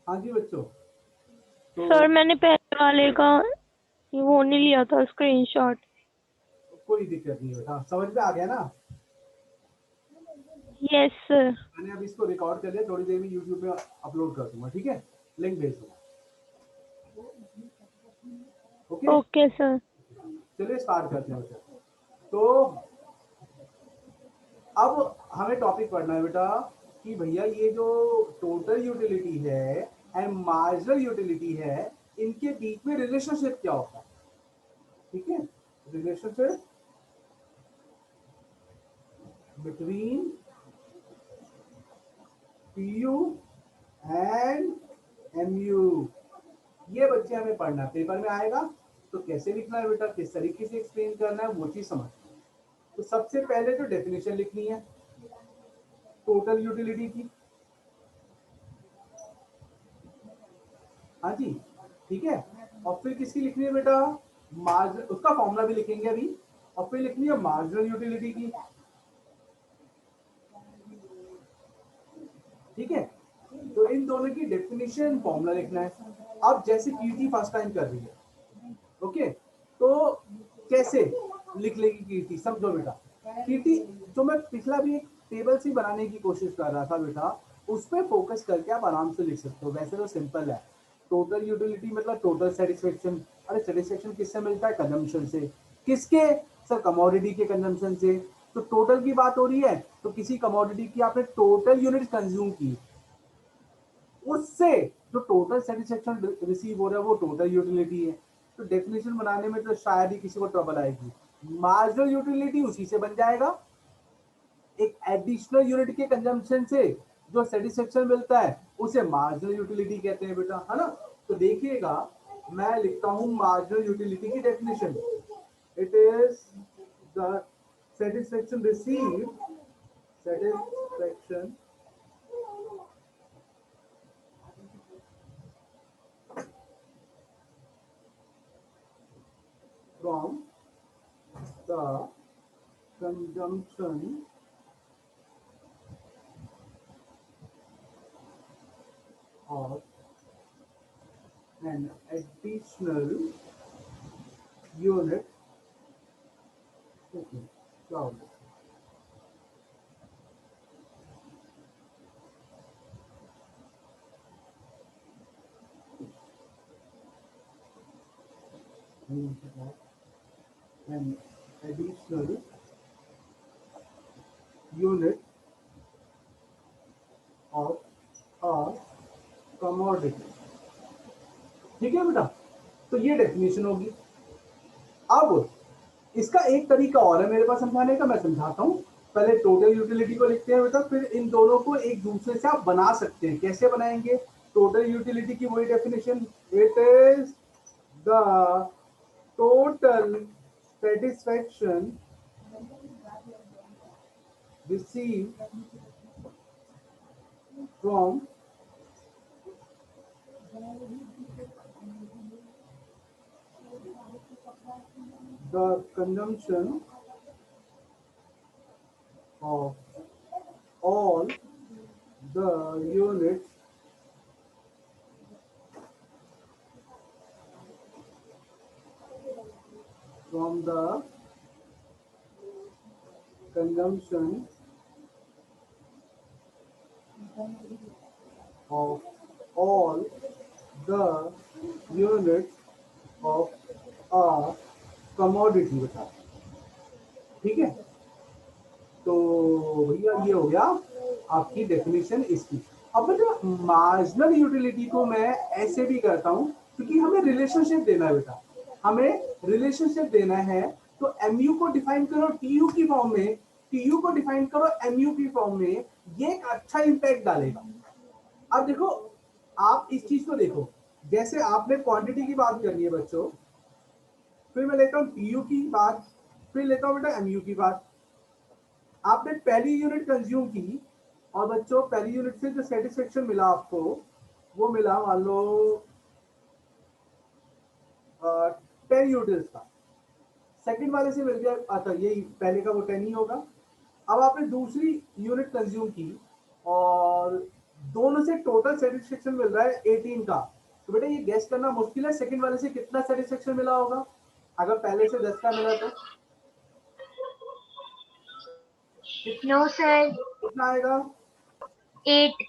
हाँ जी बच्चों। तो सर मैंने पहले वाले का वो नहीं लिया था स्क्रीनशॉट। कोई दिक्कत नहीं बेटा, समझ में आ गया ना। Yes sir. मैंने अभी इसको रिकॉर्ड कर लिया, थोड़ी देर में यूट्यूब पे अपलोड कर दूंगा, ठीक है, लिंक भेज दूंगा। Okay, okay sir. चलिए स्टार्ट करते हैं बच्चों। तो अब हमें टॉपिक पढ़ना है बेटा कि भैया ये जो टोटल यूटिलिटी है एंड मार्जिनल यूटिलिटी है, इनके बीच में रिलेशनशिप क्या होता है। ठीक है, relationship between PU and MU, ये बच्चे हमें पढ़ना पेपर में आएगा। तो कैसे लिखना है बेटा, किस तरीके से एक्सप्लेन करना है, वो चीज समझ। तो सबसे पहले तो डेफिनेशन लिखनी है टोटल यूटिलिटी की। हाँ जी, ठीक है। और फिर किसकी लिखनी है बेटा, मार्जिन, उसका फॉर्मूला भी लिखेंगे अभी। और फिर लिखनी है मार्जिनल यूटिलिटी की। ठीक है, तो इन दोनों की डेफिनेशन फॉर्मूला लिखना है। अब जैसे कीर्ति फर्स्ट टाइम कर रही है, ओके, तो कैसे लिख लेगी कीर्ति, समझो बेटा। कीर्ति, जो मैं पिछला भी एक टेबल से बनाने की कोशिश कर रहा था बेटा, उस पर फोकस करके आप आराम से लिख सकते हो। वैसे तो सिंपल है, टोटल यूटिलिटी मतलब टोटल सेटिस्फेक्शन। अरे सेटिस्फेक्शन किससे मिलता है, कंजम्पशन से। किसके, सर कमोडिटी के कंजम्पशन से। तो टोटल की बात हो रही है, तो किसी कमोडिटी की आपने टोटल यूनिट कंज्यूम की, उससे जो टोटल सेटिस्फेक्शन रिसीव हो रहा है वो टोटल यूटिलिटी है। तो डेफिनेशन बनाने में तो शायद ही किसी को ट्रबल आएगी। मार्जिनल यूटिलिटी उसी से बन जाएगा, एक एडिशनल यूनिट के कंजम्पशन से जो सेटिस्फेक्शन मिलता है उसे मार्जिनल यूटिलिटी कहते हैं बेटा, है ना। तो देखिएगा, मैं लिखता हूं मार्जिनल यूटिलिटी की definition. It is the satisfaction receive, satisfaction from the consumption of an additional unit cloud. An additional unit of a commodity। ठीक है बेटा, तो ये डेफिनेशन होगी। अब इसका एक तरीका और है मेरे पास समझाने का, मैं समझाता हूं। पहले टोटल यूटिलिटी को लिखते हैं बेटा, फिर इन दोनों को एक दूसरे से आप बना सकते हैं। कैसे बनाएंगे, टोटल यूटिलिटी की वही definition, it is the total satisfaction received from the consumption of all the units from the consumption of all the units of a commodity बता। ठीक है, तो भैया ये हो गया आपकी डेफिनेशन इसकी। अब बेटा मार्जिनल यूटिलिटी को मैं ऐसे भी करता हूं, क्योंकि हमें रिलेशनशिप देना है बेटा, हमें रिलेशनशिप देना है। तो एमयू को डिफाइन करो टीयू की फॉर्म में, टीयू को डिफाइन करो एमयू की फॉर्म में, ये एक अच्छा इंपैक्ट डालेगा। अब देखो, आप इस चीज को देखो, जैसे आपने क्वांटिटी की बात करनी है बच्चों, फिर मैं लेता हूं टीयू की बात, फिर लेता हूं बेटा एमयू की बात। आपने पहली यूनिट कंज्यूम की, और बच्चों पहली यूनिट से जो सेटिस्फेक्शन मिला आपको, वो मिला मान लो 10 यूनिट्स का। सेकंड वाले से मिल गया, अच्छा ये पहले का वो 10 ही होगा। अब आपने दूसरी यूनिट कंज्यूम की, और दोनों से टोटल सेटिस्फेक्शन मिल रहा है 18 का। तो बेटा ये गेस करना मुश्किल है सेकंड वाले से कितना सेटिस्फेक्शन मिला होगा, अगर पहले से 10 का मिला तो नो सर, कितना आएगा 8।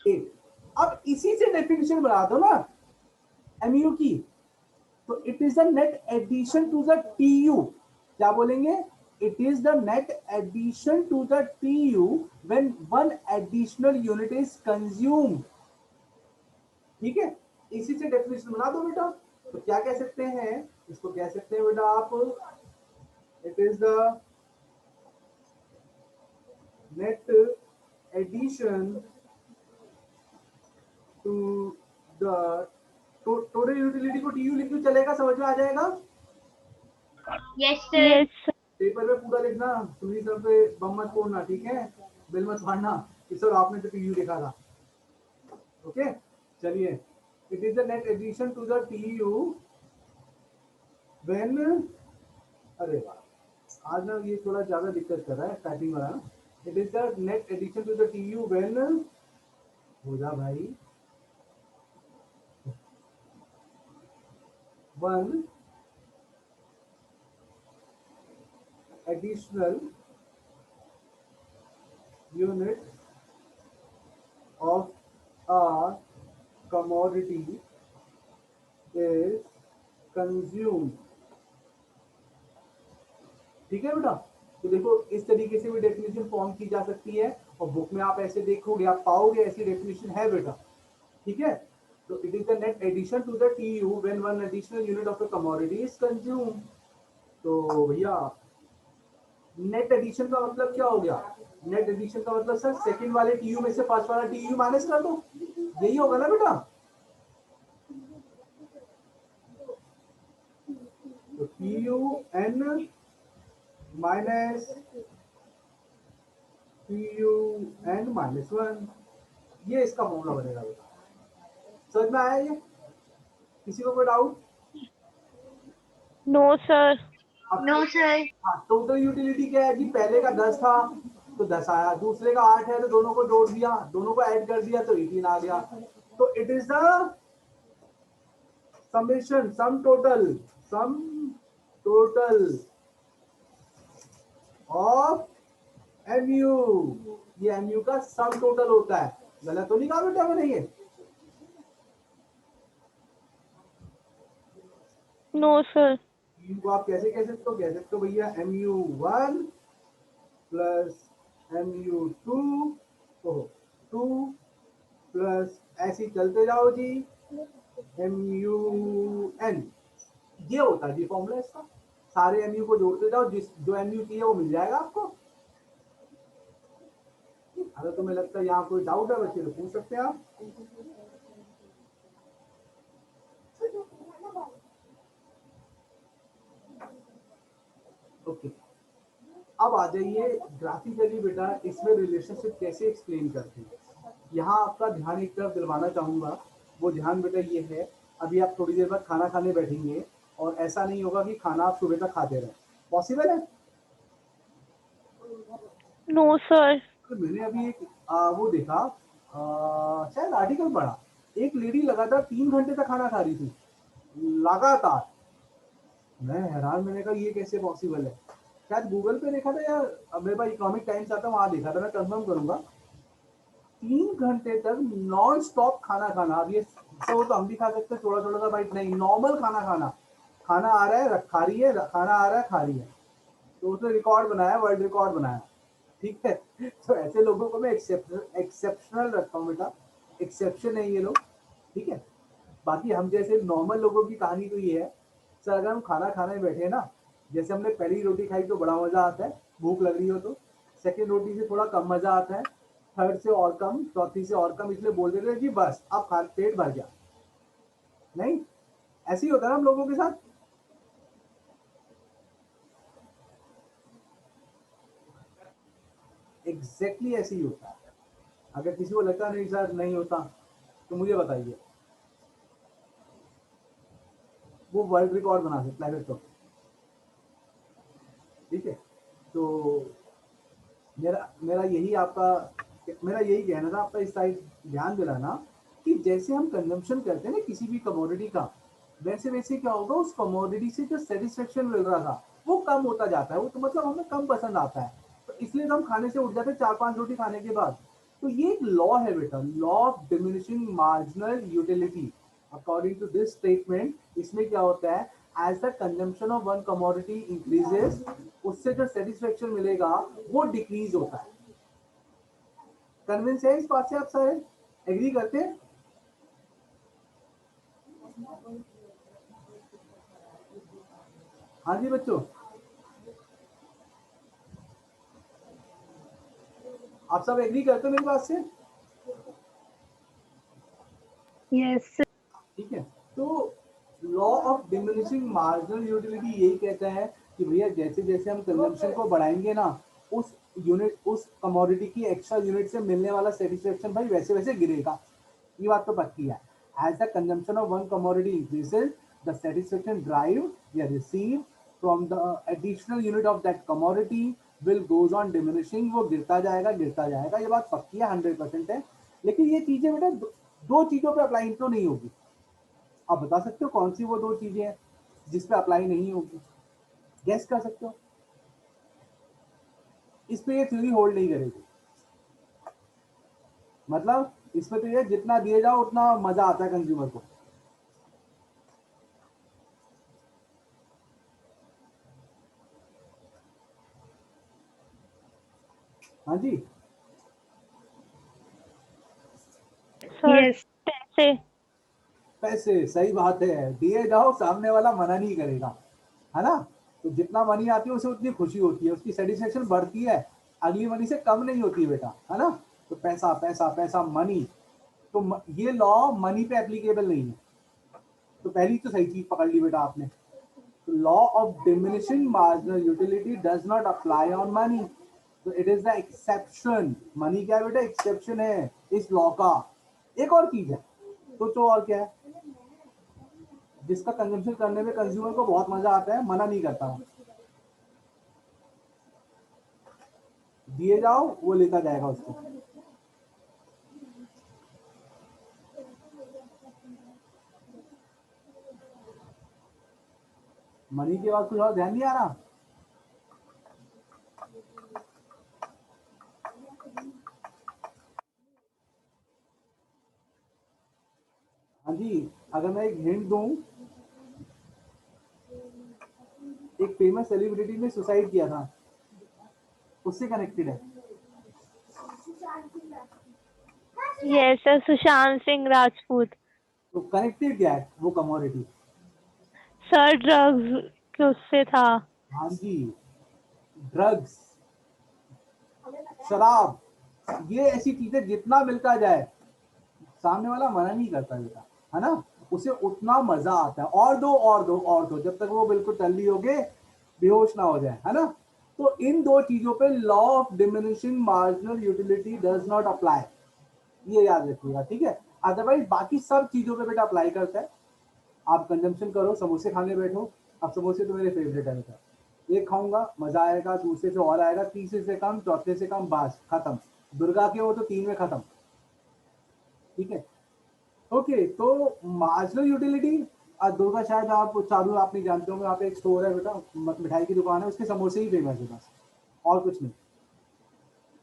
8। अब इसी से डेफिनेशन बना दो ना एमयू की, तो it is the net addition to the TU. क्या बोलेंगे, it is the net addition to the TU when one additional unit is consumed. ठीक है, इसी से डेफिनेशन बना दो बेटा। तो क्या कह सकते हैं, इसको कह सकते हैं बेटा आप, it is the net addition to the total utility को टीयू लिख दो, चलेगा, समझ में आ जाएगा। Yes sir. Yes sir. Paper में पूरा लिखना, सुनील सर पे बम मत फोड़ना, ठीक है, बिल मत फाड़ना कि सर आपने तो टीयू लिखा था। ओके, चलिए, it is the net addition to the TU when, अरे वाह आज ना ये थोड़ा ज्यादा दिक्कत कर रहा है टाइपिंग वाला ना। It is the net addition to the TU when, हो जा भाई, one additional unit of a commodity is consumed। ठीक है बेटा, तो देखो इस तरीके से भी डेफिनेशन फॉर्म की जा सकती है, और बुक में आप ऐसे देखोगे आप पाओगे ऐसी डेफिनेशन है बेटा। ठीक है, तो it is the net addition to the TU when one additional unit of a commodity is consumed. तो भैया नेट एडिशन का मतलब क्या हो गया, नेट एडिशन का मतलब सर सेकंड वाले टीयू में से फर्स्ट वाला टीयू माइनस कर दो, यही होगा ना बेटा। तो TU N minus TU N minus 1, ये इसका फॉर्मूला बनेगा बेटा। समझ में आया ये, किसी को कोई doubt? No sir. No sir. हाँ, टोटल यूटिलिटी क्या है कि पहले का 10 था तो 10 आया, दूसरे का 8 है तो दोनों को जोड़ दिया, दोनों को ऐड कर दिया तो 18 आ गया। तो it is the summation, sum total of MU, ये एमयू का सम टोटल होता है। गलत तो नहीं कहा बेटा मैंने ये? No sir. एमयू को आप कैसे कह सकते हो, कह सकते हो भैया MU1 plus MU2 two plus ऐसे चलते जाओ जी MUN, ये होता है जी फॉर्मूला इसका। सारे MU को जोड़ते जाओ, जिस जो MU चाहिए वो मिल जाएगा आपको। अगर तुम्हें लगता है यहाँ कोई डाउट है बच्चे तो पूछ सकते हैं आप। ओके, अब आ जाइए ग्राफिकली बेटा इसमें रिलेशनशिप कैसे एक्सप्लेन करते हैं। यहाँ आपका ध्यान एक तरफ दिलवाना चाहूंगा, वो ध्यान बेटा ये है, अभी आप थोड़ी देर बाद खाना खाने बैठेंगे और ऐसा नहीं होगा कि खाना आप सुबह तक खाते रहे, पॉसिबल है? No sir. तो मैंने अभी एक वो देखा, शायद आर्टिकल पढ़ा, एक लेडी लगातार 3 घंटे तक खाना खा रही थी लगातार। मैं हैरान, मैंने कहा ये कैसे पॉसिबल है, शायद गूगल पे देखा था या मेरे पास इकोनॉमिक टाइम्स आता वहां देखा था, मैं कंफर्म करूंगा। 3 घंटे तक नॉन स्टॉप खाना खाना। अब ये तो हम भी खा सकते हैं थोड़ा थोड़ा सा बाइट, नहीं नॉर्मल खाना खाना, खाना आ रहा है खा रही है, खाना आ रहा है खा रही है, तो उसने रिकॉर्ड बनाया, वर्ल्ड रिकॉर्ड बनाया। ठीक है, तो ऐसे लोगों को मैं एक्सेप्शनल रखता हूँ बेटा, एक्सेप्शन है ये लोग। ठीक है, बाकी हम जैसे नॉर्मल लोगों की कहानी तो ये है सर, अगर हम खाना खाने बैठे हैं ना, जैसे हमने पहली रोटी खाई तो बड़ा मजा आता है, भूख लग रही हो तो, सेकेंड रोटी से थोड़ा कम मजा आता है, थर्ड से और कम, चौथी से और कम, इसलिए बोल देते हैं कि बस अब खा पेट भर गया। नहीं, ऐसे ही होता है हम लोगों के साथ। एग्जैक्टली ऐसे ही होता है। अगर किसी को लगता नहीं सर नहीं होता तो मुझे बताइए, वो वर्ल्ड रिकॉर्ड बना सकता है फिर तो। ठीक है, तो मेरा मेरा यही आपका मेरा यही कहना था, आपका इस साइड ध्यान दिलाना कि जैसे हम कंजम्पशन करते हैं ना किसी भी कमोडिटी का, वैसे वैसे क्या होगा, उस कमोडिटी से जो सेटिस्फेक्शन मिल रहा था वो कम होता जाता है, वो तो मतलब हमें कम पसंद आता है, तो इसलिए तो हम खाने से उठ जाते हैं 4-5 रोटी खाने के बाद। तो ये एक लॉ है बेटा, law of diminishing marginal utility. According to this statement, इसमें क्या होता है, as the consumption of one commodity increases, उससे जो सेटिस्फेक्शन मिलेगा वो डिक्रीज होता है। कन्विंस है इस बात से आप सारे, एग्री करते हैं? हाँ जी बच्चों, आप सब एग्री करते हो मेरी बात से? यस ठीक है, तो law of diminishing marginal utility यही कहता है कि भैया जैसे जैसे हम कंजम्पशन को बढ़ाएंगे ना, उस यूनिट, उस कमोडिटी की एक्स्ट्रा यूनिट से मिलने वाला सेटिस्फेक्शन भाई वैसे वैसे गिरेगा। ये बात तो पक्की है। As the consumption of one commodity increases, the satisfaction derived या receive from the additional unit of that commodity will goes on diminishing, वो गिरता जाएगा गिरता जाएगा। ये बात पक्की है, 100% है। लेकिन ये चीजें बेटा दो चीजों पे अप्लाई तो नहीं होगी। आप बता सकते हो कौन सी वो दो चीजें हैं जिस पे अप्लाई नहीं होगी? गेस कर सकते हो? इस पे ये थ्योरी होल्ड नहीं करेगी। मतलब इसमें तो ये जितना दिए जाओ उतना मजा आता है कंज्यूमर को। हाँ जी, सर। यस पैसे। पैसे, सही बात है, दिए जाओ सामने वाला मना नहीं करेगा, है ना? तो जितना मनी आती है उसे उतनी खुशी होती है, उसकी सेटिस्फेक्शन बढ़ती है, अगली मनी से कम नहीं होती है बेटा, है ना? तो पैसा पैसा पैसा मनी, तो ये लॉ मनी पे एप्लीकेबल नहीं है। तो पहली तो सही चीज पकड़ ली बेटा आपने। Law of diminishing marginal utility does not apply on money, तो it is the exception. Money क्या है बेटा? एक्सेप्शन है इस लॉ का। एक और चीज है, तो और क्या है जिसका कंजम्पशन करने में कंज्यूमर को बहुत मजा आता है, मना नहीं करता, दिए जाओ वो लेता जाएगा उसको। मनी के बाद कुछ और ध्यान नहीं आ रहा? हाँ जी, अगर मैं एक हिंट दूं, एक फेमस सेलिब्रिटी ने सुसाइड किया था, उससे कनेक्टेड है। Yes sir, Sushant Singh Rajput. तो कनेक्टेड क्या है वो कमोडिटी? सर ड्रग्स के उससे था। हाँ जी, ड्रग्स, शराब, ये ऐसी चीजें जितना मिलता जाए सामने वाला मना नहीं करता बेटा, है ना? उसे उतना मजा आता है, और दो और दो और दो, जब तक वो बिल्कुल टल्ली हो गए, बेहोश ना हो जाए, है ना? तो इन दो चीजों पे law of diminishing marginal utility does not apply, ये याद रखिएगा, ठीक है? अदरवाइज बाकी सब चीजों पे बेटा अप्लाई करता है। आप कंजम्पशन करो, समोसे खाने बैठो, अब समोसे तो मेरे फेवरेट है बेटा, एक खाऊंगा मजा आएगा, दूसरे से और आएगा, तीसरे से कम, चौथे से कम, बस खत्म। दुर्गा के हो तो 3 में खत्म, ठीक है? ओके, तो मार्जिनल यूटिलिटी, दुर्गा शायद आप चालू आप नहीं जानते होंगे, वहाँ पे एक स्टोर है बेटा, मिठाई की दुकान है, उसके समोसे ही फेमस है बस, और कुछ नहीं।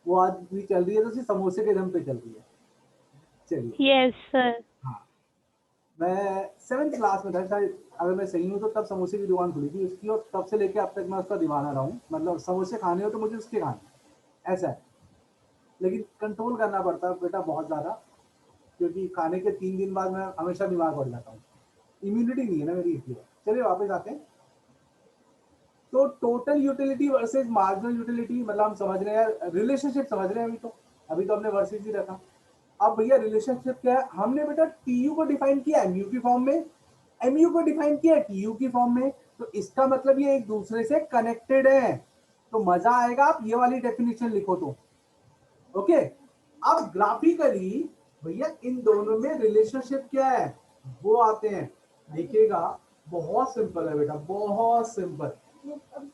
वो आज भी चल रही है तो सिर्फ समोसे के दम पे चल रही है। चलिए, यस सर। हाँ, मैं 7th क्लास में था शायद, अगर मैं सही हूँ तो तब समोसे की दुकान खुली थी उसकी, और तब से लेके अब तक मैं उसका दीवाना रहा हूँ। मतलब समोसे खाने हो तो मुझे उसके खाने, ऐसा है। लेकिन कंट्रोल करना पड़ता है बेटा बहुत ज़्यादा, क्योंकि खाने के 3 दिन बाद मैं हमेशा बीमार पड़ जाता हूँ, इम्यूनिटी नहीं है ना मेरी, इसलिए। चलिए वापस आते हैं। तो total utility versus marginal utility, मतलब हम समझ रहे हैं, रिलेशनशिप समझ रहे हैं अभी तो हमने वर्सेस ही रखा। अब भैया रिलेशनशिप क्या है? हमने बेटा टीयू को डिफाइन किया एमयू की फॉर्म में, एमयू को डिफाइन किया टीयू की फॉर्म में, तो इसका मतलब ये एक दूसरे से कनेक्टेड है। तो मजा आएगा आप ये वाली डेफिनेशन लिखो तो। ओके, अब ग्राफिकली भैया इन दोनों में रिलेशनशिप क्या है वो आते हैं, देखिएगा। बहुत सिंपल है बेटा, बहुत सिंपल।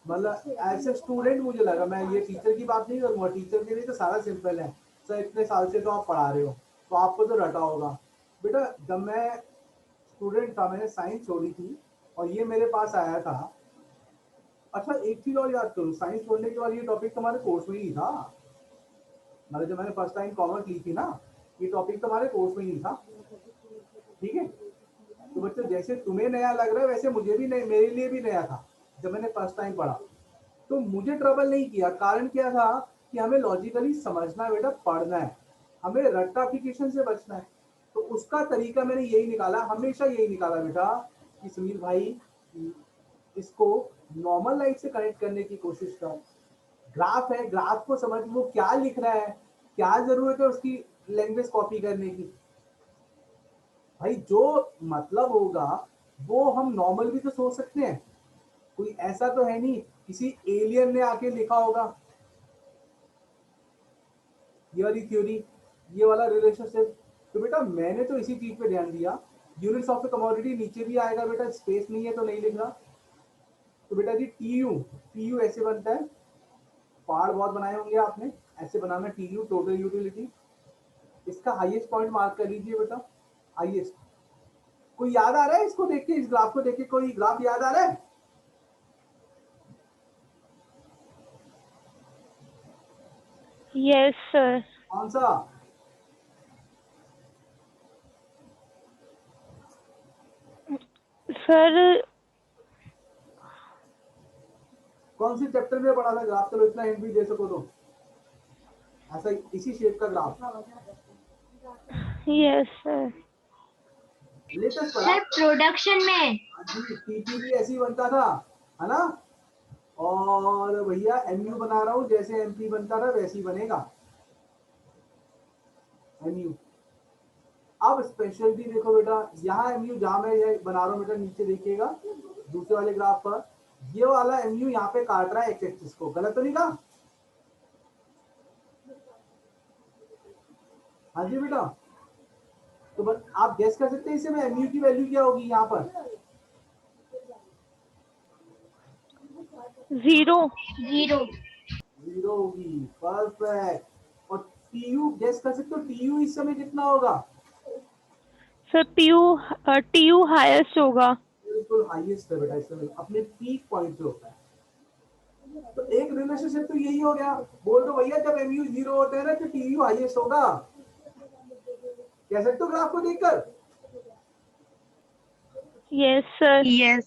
मतलब एज ए स्टूडेंट मुझे लगा, मैं ये टीचर की बात नहीं करूंगा, टीचर के लिए तो सारा सिंपल है, सर इतने साल से तो आप पढ़ा रहे हो तो आपको तो रटा होगा। बेटा जब मैं स्टूडेंट था, मैंने साइंस छोड़ी थी और ये मेरे पास आया था। अच्छा एक चीज और याद करो, साइंस छोड़ने के बाद ये टॉपिक तुम्हारे कोर्स में ही था। मतलब जब मैंने फर्स्ट टाइम कॉमर्स ली थी ना, ये टॉपिक तुम्हारे कोर्स में ही था। ठीक है, तो बच्चों जैसे तुम्हें नया लग रहा है वैसे मुझे भी नहीं, मेरे लिए भी नया था जब मैंने फर्स्ट टाइम पढ़ा। तो मुझे ट्रबल नहीं किया, कारण क्या था कि हमें लॉजिकली समझना है बेटा, पढ़ना है, हमें रट्टाफिकेशन से बचना है। तो उसका तरीका मैंने यही निकाला, हमेशा यही निकाला बेटा कि सुनील भाई इसको नॉर्मल लाइफ से कनेक्ट करने की कोशिश कर। ग्राफ है, ग्राफ को समझ वो क्या लिख रहा है, क्या जरूरत है उसकी लैंग्वेज कॉपी करने की। भाई जो मतलब होगा वो हम नॉर्मल भी तो सोच सकते हैं, कोई ऐसा तो है नहीं किसी एलियन ने आके लिखा होगा। ये वाली थ्योरी, ये वाला रिलेशनशिप, तो बेटा मैंने तो इसी चीज पे ध्यान दिया। यूनिट्स ऑफ द कमोडिटी नीचे भी आएगा बेटा, स्पेस नहीं है तो नहीं लिख रहा। तो बेटा जी टीयू ऐसे बनता है, पहाड़ बहुत बनाए होंगे आपने, ऐसे बनाना टीयू, टोटल यूटिलिटी। इसका हाईएस्ट पॉइंट मार्क कर लीजिए बेटा, हाईएस्ट। कोई याद आ रहा है इसको देख के, इस ग्राफ को देख के कोई ग्राफ याद आ रहा है? Yes sir. कौन सा? सर कौन सी चैप्टर में पढ़ा था ग्राफ? चलो इतना हिंट भी दे सको तो। ऐसा इसी शेप का ग्राफ यस सर। लेटेस्ट पढ़ा। सर प्रोडक्शन में। टीपी भी ऐसे ही बनता था, है ना? और भैया एमयू बना रहा हूँ, जैसे एमपी बनता था वैसे ही बनेगा एमयू। अब स्पेशलिटी देखो बेटा, यहाँ एमयू जहां मैं ये बना रहा हूँ बेटा, नीचे देखिएगा दूसरे वाले ग्राफ पर, ये वाला एमयू यहाँ पे काट रहा है एक्स एक्सिस को, गलत तो नहीं कहा? हाँ जी बेटा, तो बस आप गेस कर सकते हैं इससे में एमयू की वैल्यू क्या होगी यहाँ पर? 0। 0। 0 होगी, परफेक्ट। और टीयू गेस कर सकते हो, टीयू इस समय कितना होगा? सर टीयू हाईएस्ट होगा। बिल्कुल हाईएस्ट है बेटा, इस समय अपने पीक पॉइंट पे होता है। तो एक रिलेशनशिप तो यही हो गया। बोल दो भैया जब एमयू 0 होता है ना तो टीयू हाईएस्ट होगा, कह सकते हो ग्राफ को देखकर। Yes sir. Yes.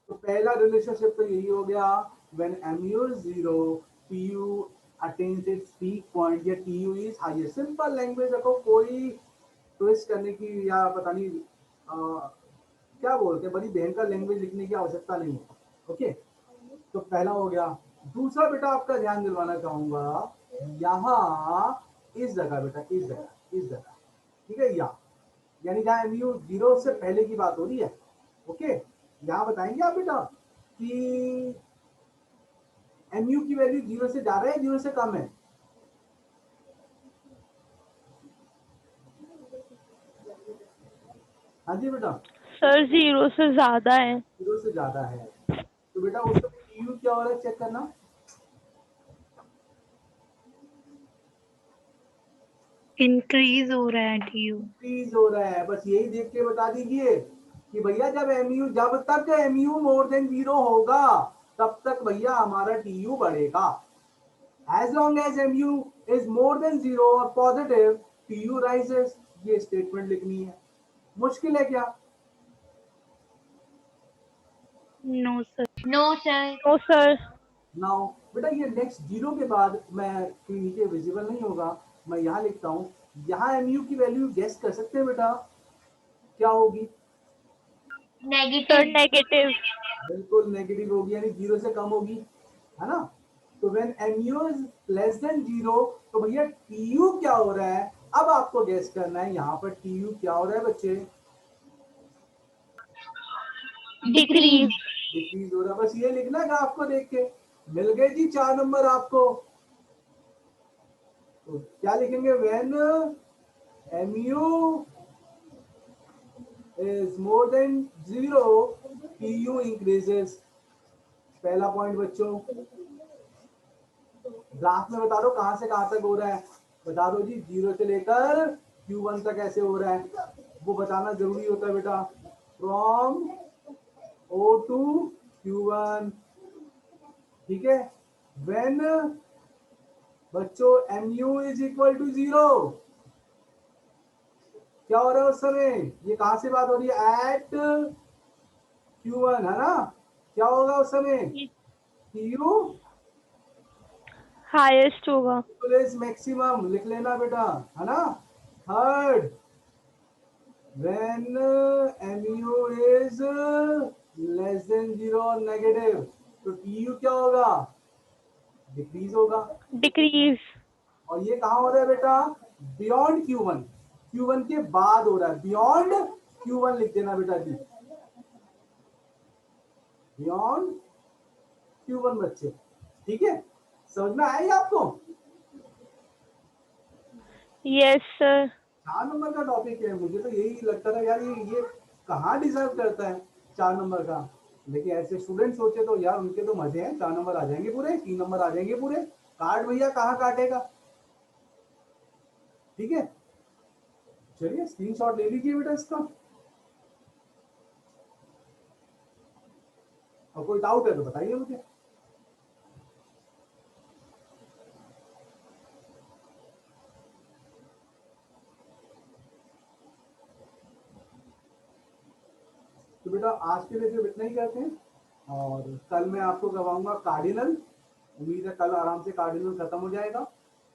तो पहला रिलेशनशिप तो यही हो गया, when MU is 0 TU attains its peak point, या TU is highest. Simple language रखो, कोई ट्विस्ट करने की या पता नहीं क्या बोलते हैं, बड़ी बहन का लैंग्वेज लिखने की आवश्यकता नहीं है। ओके, तो पहला हो गया। दूसरा बेटा आपका ध्यान दिलवाना चाहूंगा, यहाँ इस जगह बेटा, इस जगह, ठीक है, यहाँ यानी जहाँ एमयू 0 से पहले की बात हो रही है। ओके, यहाँ बताएंगे आप बेटा कि एमयू की वैल्यू 0 से ज्यादा है, 0 से कम है? हाँ जी बेटा, सर 0 से ज्यादा है। 0 से ज्यादा है। तो बेटा उसका टीयू क्या हो रहा है चेक करना। Increase हो रहा है TU. इंक्रीज हो रहा है, बस यही देख के बता दीजिए कि भैया जब तक एमयू मोर देन 0 होगा तब तक भैया हमारा टीयू बढ़ेगा। As long as MU is more than 0 और पॉजिटिव, टीयू राइजेस। ये स्टेटमेंट लिखनी है, मुश्किल है क्या? No, sir. No sir. No sir. Now बेटा ये नेक्स्ट 0 के बाद मैं नीचे विजिबल नहीं होगा, मैं यहाँ लिखता हूँ। यहाँ एमयू की वैल्यू गेस कर सकते हैं बेटा क्या होगी? Sir negative. नेगेटिव। बिल्कुल नेगेटिव होगी, यानी 0 से कम होगी, है ना? तो when MU is less than 0, तो भैया टीयू क्या हो रहा है? अब आपको गेस करना है यहाँ पर टीयू क्या हो रहा है बच्चे? डिक्रीज। डिक्रीज हो रहा है, बस ये लिखना है ग्राफ को देख के। मिल गए जी 4 नंबर आपको। तो क्या लिखेंगे? When MU is more than 0 TU increases। पहला पॉइंट बच्चों, ग्राफ में बता दो कहां से कहां तक हो रहा है। बता दो जी, 0 से लेकर Q1 तक ऐसे हो रहा है, वो बताना जरूरी होता है बेटा। फ्रॉम O टू Q1, ठीक है। व्हेन बच्चों mu इज इक्वल टू 0, क्या हो रहा है उस समय? ये कहां से बात हो रही है? एट Q1, है ना? क्या होगा उस समय? Q हाईएस्ट होगा। इज मैक्सिमम, लिख लेना बेटा, है ना। Third, when mu is less than 0 और नेगेटिव, तो tu क्या होगा? डिक्रीज होगा। डिक्रीज। और ये कहाँ हो रहा है बेटा? बियॉन्ड Q1, Q1 के बाद हो रहा है, बियॉन्ड Q1 लिख देना बेटा जी, बियॉन्ड Q1 बच्चे, ठीक है। समझ में आएगी आपको? Yes sir. 4 नंबर का टॉपिक है, मुझे तो यही लगता था यार ये कहाँ डिजर्व करता है 4 नंबर का, लेकिन ऐसे स्टूडेंट सोचे तो यार उनके तो मजे हैं, 4 नंबर आ जाएंगे पूरे, 3 नंबर आ जाएंगे पूरे। काट भैया, कहाँ काटेगा? ठीक है, चलिए स्क्रीनशॉट ले लीजिए बेटा इसका, और कोई डाउट है तो बताइए मुझे। तो बेटा आज के लिए सिर्फ इतना ही करते हैं, और कल मैं आपको करवाऊंगा कार्डिनल। उम्मीद है कल आराम से कार्डिनल खत्म हो जाएगा।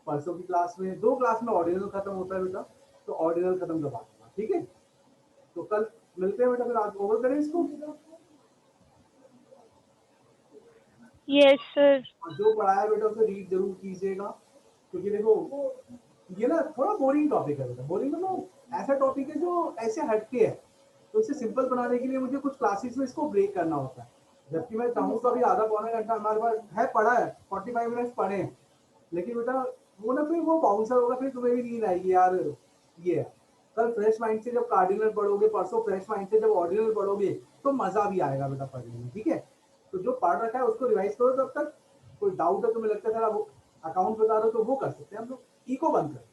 परसों की क्लास में, 2 क्लास में ऑर्डिनल खत्म होता है बेटा, तो ऑर्डिनल खत्म करवा दूंगा, ठीक है। तो कल मिलते हैं बेटा, फिर आज ओवर करें इसको। Yes sir. और जो पढ़ाया बेटा उसे रीड जरूर कीजिएगा, क्योंकि देखो ये ना थोड़ा बोरिंग टॉपिक है बेटा, बोरिंग मतलब ऐसा टॉपिक है जो ऐसे हटके है, तो इसे सिंपल बनाने के लिए मुझे कुछ क्लासेस में इसको ब्रेक करना होता है। जबकि मैं चाहूँ तो अभी आधा पौना घंटा हमारे पास है, पढ़ा है 45 मिनट्स पढ़े हैं, लेकिन बेटा वो ना फिर वो बाउंसर होगा, फिर तुम्हें भी नींद आएगी यार। ये है, कल फ्रेश माइंड से जब कार्डिनल पढ़ोगे, परसों फ्रेश माइंड से जब ऑर्डिनल पढ़ोगे, तो मजा भी आएगा बेटा पढ़ने में, ठीक है। तो जो पढ़ रखा है उसको रिवाइज करो, तब तक कोई डाउट है तुम्हें लगता है सर वो अकाउंट बता दो, तो वो कर सकते हैं हम लोग। ई को बंद कर